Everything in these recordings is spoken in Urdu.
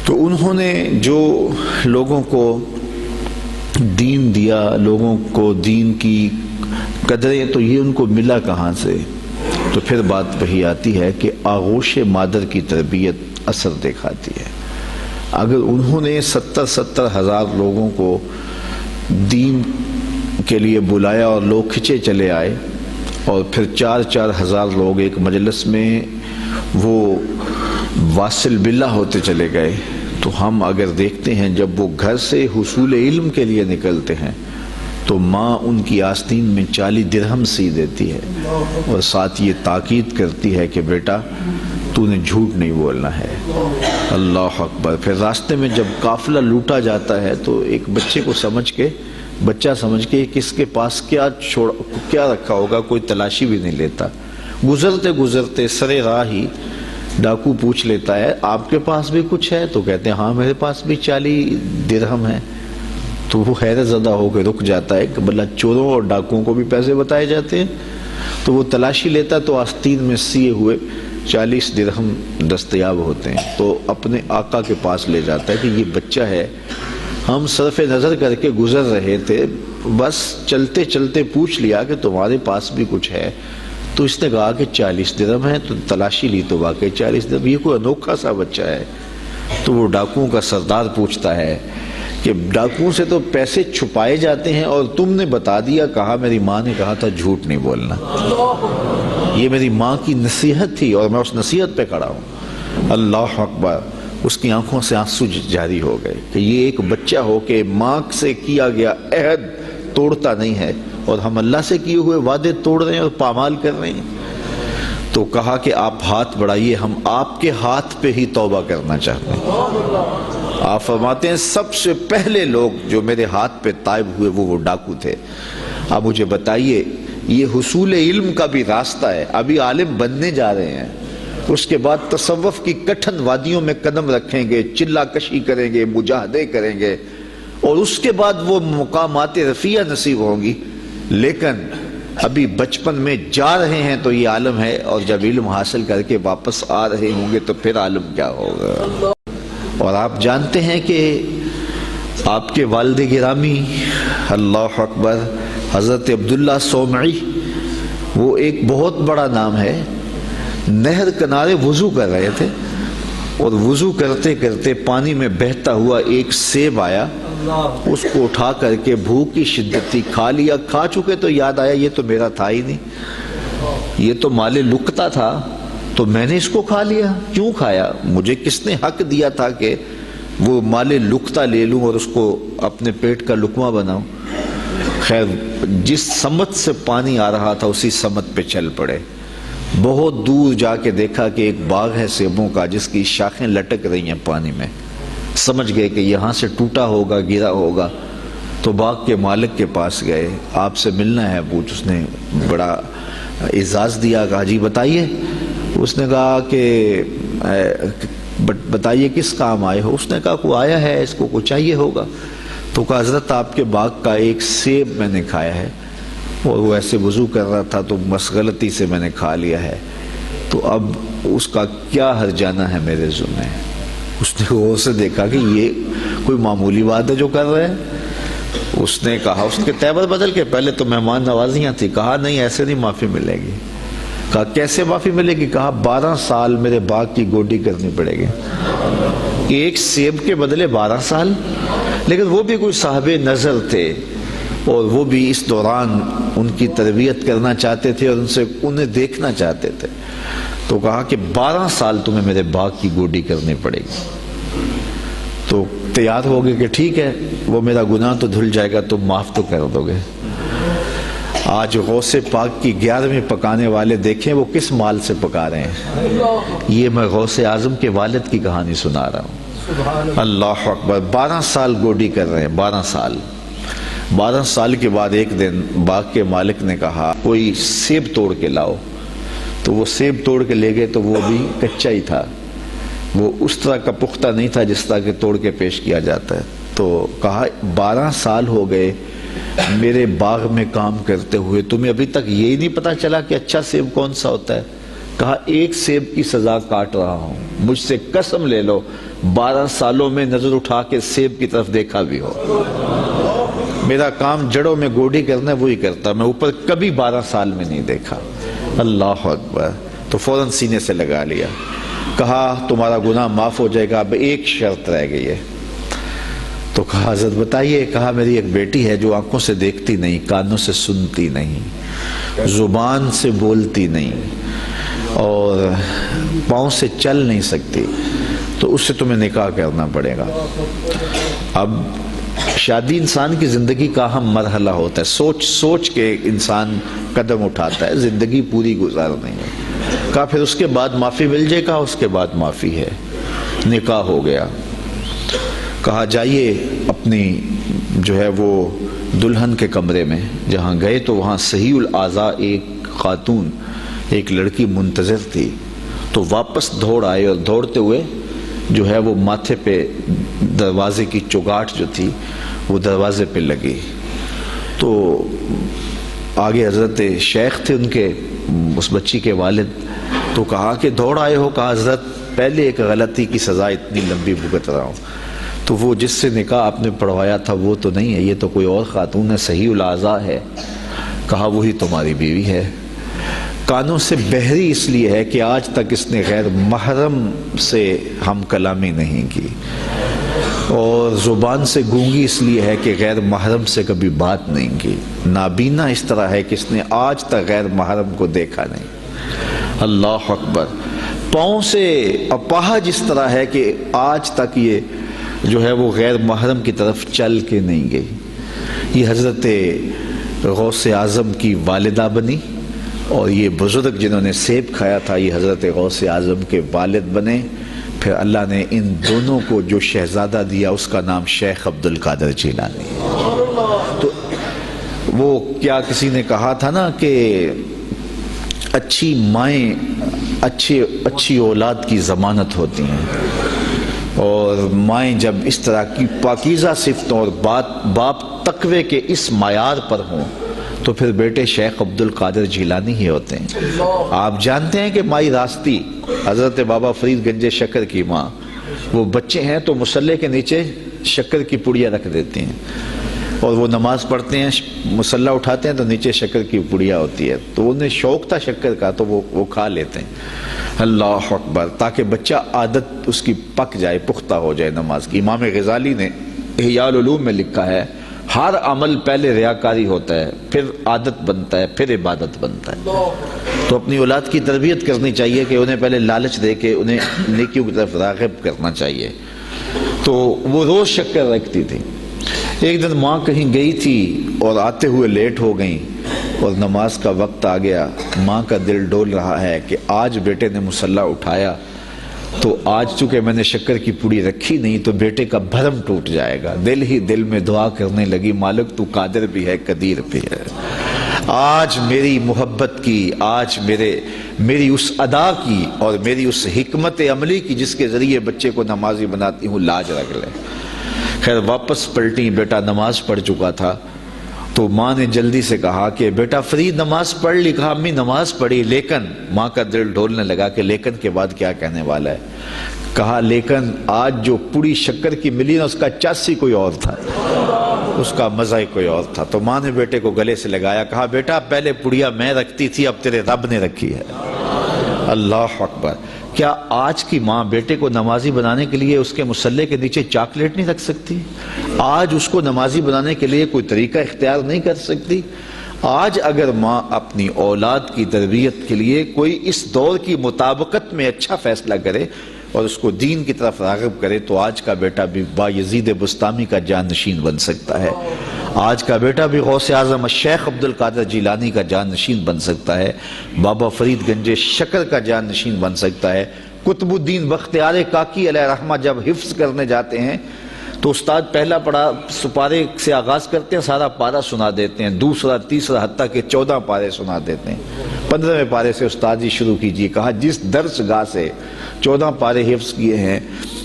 تو انہوں نے جو لوگوں کو دین دیا، لوگوں کو دین کی قدریں، تو یہ ان کو ملا کہاں سے؟ تو پھر بات وہی آتی ہے کہ آغوش مادر کی تربیت اثر دکھاتی ہے۔ اگر انہوں نے 70 ہزار لوگوں کو دین کے لیے بلایا اور لوگ کھچے چلے آئے، اور پھر 4 ہزار لوگ ایک مجلس میں وہ واصل باللہ ہوتے چلے گئے، تو ہم اگر دیکھتے ہیں جب وہ گھر سے حصول علم کے لیے نکلتے ہیں تو ماں ان کی آستین میں 40 درہم سی دیتی ہے، اور ساتھ یہ تاکید کرتی ہے کہ بیٹا تو نے جھوٹ نہیں بولنا ہے۔ اللہ اکبر۔ پھر راستے میں جب قافلہ لوٹا جاتا ہے تو ایک بچے کو بچہ سمجھ کے کس کے پاس کیا رکھا ہوگا کوئی تلاشی بھی نہیں لیتا۔ گزرتے سرے راہ ہی ڈاکو پوچھ لیتا ہے آپ کے پاس بھی کچھ ہے؟ تو کہتے ہیں ہاں میرے پاس بھی 40 درہم ہے۔ تو وہ حیرت زدہ ہو کے رک جاتا ہے کہ بھلا چوروں اور ڈاکوؤں کو بھی پیسے بتائے جاتے ہیں؟ تو وہ تلاشی لیتا تو آستین میں سیے ہوئے 40 درہم دستیاب ہوتے ہیں، تو اپنے آقا کے پاس لے جاتا ہے کہ یہ بچہ ہے، ہم صرف نظر کر کے گزر رہے تھے، بس چلتے چلتے پوچھ لیا کہ تمہارے پاس بھی کچھ ہے؟ تو اس نے کہا کہ 40 درہم ہے، تو تلاشی لی تو واقعی 40 درہم، یہ کوئی انوکھا سا بچہ ہے۔ تو وہ ڈاکوؤں کا سردار پوچھتا ہے کہ ڈاکوؤں سے تو پیسے چھپائے جاتے ہیں اور تم نے بتا دیا، کہا میری ماں نے کہا تھا جھوٹ نہیں بولنا، یہ میری ماں کی نصیحت تھی اور میں اس نصیحت پہ کھڑا ہوں۔ اللہ اکبر۔ اس کی آنکھوں سے آنسو جاری ہو گئے کہ یہ ایک بچہ ہو کہ ماں سے کیا گیا عہد توڑتا نہیں ہے، اور ہم اللہ سے کیے ہوئے وعدے توڑ رہے ہیں اور پامال کر رہے ہیں۔ تو کہا کہ آپ ہاتھ بڑھائیے، ہم آپ کے ہاتھ پہ ہی توبہ کرنا چاہتے ہیں۔ آپ فرماتے ہیں سب سے پہلے لوگ جو میرے ہاتھ پہ تائب ہوئے وہ ڈاکو تھے۔ اب مجھے بتائیے، یہ حصول علم کا بھی راستہ ہے، ابھی عالم بننے جا رہے ہیں، اس کے بعد تصوف کی کٹھن وادیوں میں قدم رکھیں گے، چلا کشی کریں گے، مجاہدے کریں گے، اور اس کے بعد وہ مقامات رفیع نصیب ہوں گی، لیکن ابھی بچپن میں جا رہے ہیں تو یہ عالم ہے، اور جب علم حاصل کر کے واپس آ رہے ہوں گے تو پھر عالم کیا ہوگا۔ اور آپ جانتے ہیں کہ آپ کے والد گرامی اللہ اکبر حضرت عبداللہ صومعی، وہ ایک بہت بڑا نام ہے، نہر کنارے وضو کر رہے تھے، اور وضو کرتے کرتے پانی میں بہتا ہوا ایک سیب آیا، اس کو اٹھا کر کے بھوک کی شدت تھی، کھا لیا، کھا چکے تو یاد آیا یہ تو میرا تھا ہی نہیں، یہ تو مال لقطہ تھا، تو میں نے اس کو کھا لیا۔ کیوں کھایا؟ مجھے کس نے حق دیا تھا کہ وہ مال لقطہ لے لوں اور اس کو اپنے پیٹ کا لقمہ بناؤں؟ خیر، جس سمت سے پانی آ رہا تھا اسی سمت پہ چل پڑے۔ بہت دور جا کے دیکھا کہ ایک باغ ہے سیبوں کا جس کی شاخیں لٹک رہی ہیں پانی میں، سمجھ گئے کہ یہاں سے ٹوٹا ہوگا، گرا ہوگا، تو باغ کے مالک کے پاس گئے، آپ سے ملنا ہے پوچھ۔ اس نے بڑا اعزاز دیا، کہا جی بتائیے۔ اس نے کہا کہ بتائیے کس کام آئے ہو؟ اس نے کہا کوئی آیا ہے، اس کو کچھ چاہیے ہوگا۔ تو کہا حضرت آپ کے باغ کا ایک سیب میں نے کھایا ہے، اور وہ ایسے وضو کر رہا تھا تو بس غلطی سے میں نے کھا لیا ہے، تو اب اس کا کیا ہرجانہ ہے میرے ذمہ؟ اس نے غور سے دیکھا کہ یہ کوئی معمولی بات ہے جو کر رہے ہیں۔ اس نے کہا، اس کے تیور بدل کے، پہلے تو مہمان نوازیاں تھی، کہا نہیں ایسے نہیں معافی ملے گی۔ کہا کیسے معافی ملے گی؟ کہا 12 سال میرے باغ کی گوڈی کرنی پڑے گی۔ ایک سیب کے بدلے 12 سال؟ لیکن وہ بھی کوئی صاحب نظر تھے، اور وہ بھی اس دوران ان کی تربیت کرنا چاہتے تھے اور انہیں دیکھنا چاہتے تھے، تو کہا کہ 12 سال تمہیں میرے باغ کی گوڈی کرنی پڑے گی۔ تو تیار ہو گئے کہ ٹھیک ہے، وہ میرا گناہ تو دھل جائے گا، تم معاف تو کر دو گے۔ آج غوث پاک کی 11ویں پکانے والے دیکھیں وہ کس مال سے پکا رہے ہیں۔ یہ میں غوث اعظم کے والد کی کہانی سنا رہا ہوں۔ اللہ اکبر۔ 12 سال گوڈی کر رہے ہیں، 12 سال۔ 12 سال کے بعد ایک دن باغ کے مالک نے کہا کوئی سیب توڑ کے لاؤ، تو وہ سیب توڑ کے لے گئے، تو وہ بھی کچا ہی تھا، وہ اس طرح کا پختہ نہیں تھا جس طرح کہ توڑ کے پیش کیا جاتا ہے۔ تو کہا 12 سال ہو گئے میرے باغ میں کام کرتے ہوئے، تمہیں ابھی تک یہی نہیں پتا چلا کہ اچھا سیب کون سا ہوتا ہے؟ کہا 1 سیب کی سزا کاٹ رہا ہوں، مجھ سے قسم لے لو 12 سالوں میں نظر اٹھا کے سیب کی طرف دیکھا بھی ہو، میرا کام جڑوں میں گوڈی کرنا ہے وہی کرتا، میں اوپر کبھی 12 سال میں نہیں دیکھا۔ اللہ اکبر۔ تو فوراً سینے سے لگا لیا، کہا تمہارا گناہ معاف ہو جائے گا، اب ایک شرط رہ گئی ہے۔ تو کہا حضرت بتائیے۔ کہا میری ایک بیٹی ہے جو آنکھوں سے دیکھتی نہیں، کانوں سے سنتی نہیں، زبان سے بولتی نہیں اور پاؤں سے چل نہیں سکتی، تو اس سے تمہیں نکاح کرنا پڑے گا۔ اب شادی انسان کی زندگی کا اہم مرحلہ ہوتا ہے، سوچ سوچ کے انسان قدم اٹھاتا ہے، زندگی پوری گزارنی ہے۔ کہا پھر اس کے بعد معافی مل جائے گا؟ اس کے بعد معافی ہے۔ نکاح ہو گیا۔ کہا جائیے اپنی جو ہے وہ دلہن کے کمرے میں۔ جہاں گئے تو وہاں صحیح الاعضاء ایک خاتون، ایک لڑکی منتظر تھی، تو واپس دوڑ آئے اور دوڑتے ہوئے جو ہے وہ ماتھے پہ دروازے کی چوگاٹ جو تھی وہ دروازے پہ لگی۔ تو آگے حضرت شیخ تھے ان کے، اس بچی کے والد، تو کہا کہ دوڑ آئے ہو؟ کہا حضرت پہلے ایک غلطی کی سزا اتنی لمبی بھگت رہا ہوں، تو وہ جس سے نکاح آپ نے پڑھوایا تھا وہ تو نہیں ہے، یہ تو کوئی اور خاتون ہے، صحیح الاعضاء ہے۔ کہا وہی تمہاری بیوی ہے۔ کانوں سے بہری اس لیے ہے کہ آج تک اس نے غیر محرم سے ہم کلامی نہیں کی، اور زبان سے گونگی اس لیے ہے کہ غیر محرم سے کبھی بات نہیں کی، نابینا اس طرح ہے کہ اس نے آج تک غیر محرم کو دیکھا نہیں۔ اللہ اکبر۔ پاؤں سے اپاہج اس طرح ہے کہ آج تک یہ جو ہے وہ غیر محرم کی طرف چل کے نہیں گئی۔ یہ حضرت غوث اعظم کی والدہ بنی، اور یہ بزرگ جنہوں نے سیب کھایا تھا یہ حضرت غوث اعظم کے والد بنے۔ پھر اللہ نے ان دونوں کو جو شہزادہ دیا اس کا نام شیخ عبد القادر جیلانی۔ تو وہ کیا کسی نے کہا تھا نا کہ اچھی مائیں اچھی اولاد کی ضمانت ہوتی ہیں، اور مائیں جب اس طرح کی پاکیزہ صفتوں اور باپ تقوی کے اس معیار پر ہوں تو پھر بیٹے شیخ عبد القادر جیلانی ہی ہوتے ہیں۔ آپ جانتے ہیں کہ مائی راستی حضرت بابا فرید گنج شکر کی ماں، وہ بچے ہیں تو مصلے کے نیچے شکر کی پڑیا رکھ دیتی ہیں، اور وہ نماز پڑھتے ہیں، مصلہ اٹھاتے ہیں تو نیچے شکر کی پڑیا ہوتی ہے، تو انہیں شوق تھا شکر کا تو وہ کھا لیتے ہیں۔ اللہ اکبر۔ تاکہ بچہ عادت اس کی پک جائے، پختہ ہو جائے نماز کی۔ امام غزالی نے احیاء العلوم میں لکھا ہے ہر عمل پہلے ریاکاری ہوتا ہے، پھر عادت بنتا ہے، پھر عبادت بنتا ہے۔ تو اپنی اولاد کی تربیت کرنی چاہیے کہ انہیں پہلے لالچ دے کے انہیں نیکیوں کی طرف راغب کرنا چاہیے۔ تو وہ روز شکر رکھتی تھی۔ ایک دن ماں کہیں گئی تھی اور آتے ہوئے لیٹ ہو گئیں، اور نماز کا وقت آ گیا۔ ماں کا دل ڈول رہا ہے کہ آج بیٹے نے مصلی اٹھایا تو آج چونکہ میں نے شکر کی پوڑی رکھی نہیں تو بیٹے کا بھرم ٹوٹ جائے گا۔ دل ہی دل میں دعا کرنے لگی، مالک تو قادر بھی ہے قدیر بھی ہے، آج میری محبت کی، آج میری اس ادا کی اور میری اس حکمت عملی کی جس کے ذریعے بچے کو نمازی بناتی ہوں، لاج رکھ لے۔ خیر واپس پلٹی، بیٹا نماز پڑھ چکا تھا، تو ماں نے جلدی سے کہا کہ بیٹا فرید نماز پڑھ لی؟ کہا امی نماز پڑھی، لیکن ماں کا دل ڈھولنے لگا کہ لیکن کے بعد کیا کہنے والا ہے۔ کہا لیکن آج جو پوڑی شکر کی ملی نا اس کا چاسی کوئی اور تھا، اس کا مزہ ہی کوئی اور تھا۔ تو ماں نے بیٹے کو گلے سے لگایا، کہا بیٹا پہلے پڑیا میں رکھتی تھی، اب تیرے رب نے رکھی ہے۔ اللہ اکبر۔ کیا آج کی ماں بیٹے کو نمازی بنانے کے لیے اس کے مصلے کے نیچے چاکلیٹ نہیں رکھ سکتی؟ آج اس کو نمازی بنانے کے لیے کوئی طریقہ اختیار نہیں کر سکتی؟ آج اگر ماں اپنی اولاد کی تربیت کے لیے کوئی اس دور کی مطابقت میں اچھا فیصلہ کرے اور اس کو دین کی طرف راغب کرے تو آج کا بیٹا بھی بایزید بستامی کا جانشین بن سکتا ہے، آج کا بیٹا بھی غوث اعظم شیخ عبد القادر جیلانی کا جانشین بن سکتا ہے، بابا فرید گنج شکر کا جانشین بن سکتا ہے۔ قطب الدین بختیار کاکی علیہ رحمہ جب حفظ کرنے جاتے ہیں تو استاد پہلا پارے سے آغاز کرتے ہیں، سارا پارہ سنا دیتے ہیں، دوسرا تیسرا حتیٰ کہ 14 پارے سنا دیتے ہیں۔ 15ویں پارے سے استاد جی شروع کیجیے۔ کہا جس درس گاہ سے 14 پارے حفظ کیے ہیں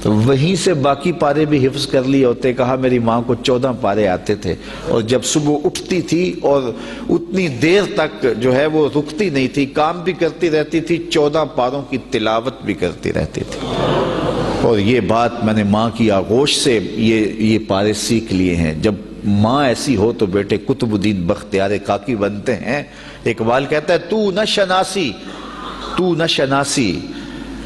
وہیں سے باقی پارے بھی حفظ کر لیے ہوتے۔ کہا میری ماں کو 14 پارے آتے تھے، اور جب صبح اٹھتی تھی اور اتنی دیر تک جو ہے وہ رکتی نہیں تھی، کام بھی کرتی رہتی تھی، 14 پاروں کی تلاوت بھی کرتی رہتی تھی۔ اور یہ بات میں نے ماں کی آغوش سے یہ پارے سیکھ لیے ہیں۔ جب ماں ایسی ہو تو بیٹے قطب الدین بختیار کاکی بنتے ہیں۔ اقبال کہتا ہے تو نہ شناسی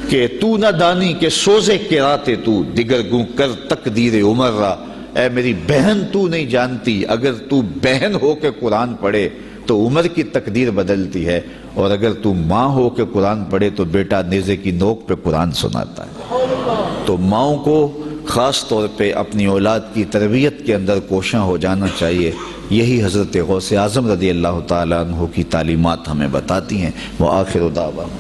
کہ تو نہ دانی کہ سوزے قراتِ تو دیگر گوں کر تقدیر عمر را۔ اے میری بہن تو نہیں جانتی، اگر تو بہن ہو کے قرآن پڑھے تو عمر کی تقدیر بدلتی ہے، اور اگر تو ماں ہو کے قرآن پڑھے تو بیٹا نیزے کی نوک پہ قرآن سناتا ہے۔ تو ماؤں کو خاص طور پہ اپنی اولاد کی تربیت کے اندر کوشاں ہو جانا چاہیے۔ یہی حضرت غوث اعظم رضی اللہ تعالیٰ عنہ کی تعلیمات ہمیں بتاتی ہیں۔ وآخر دعوانا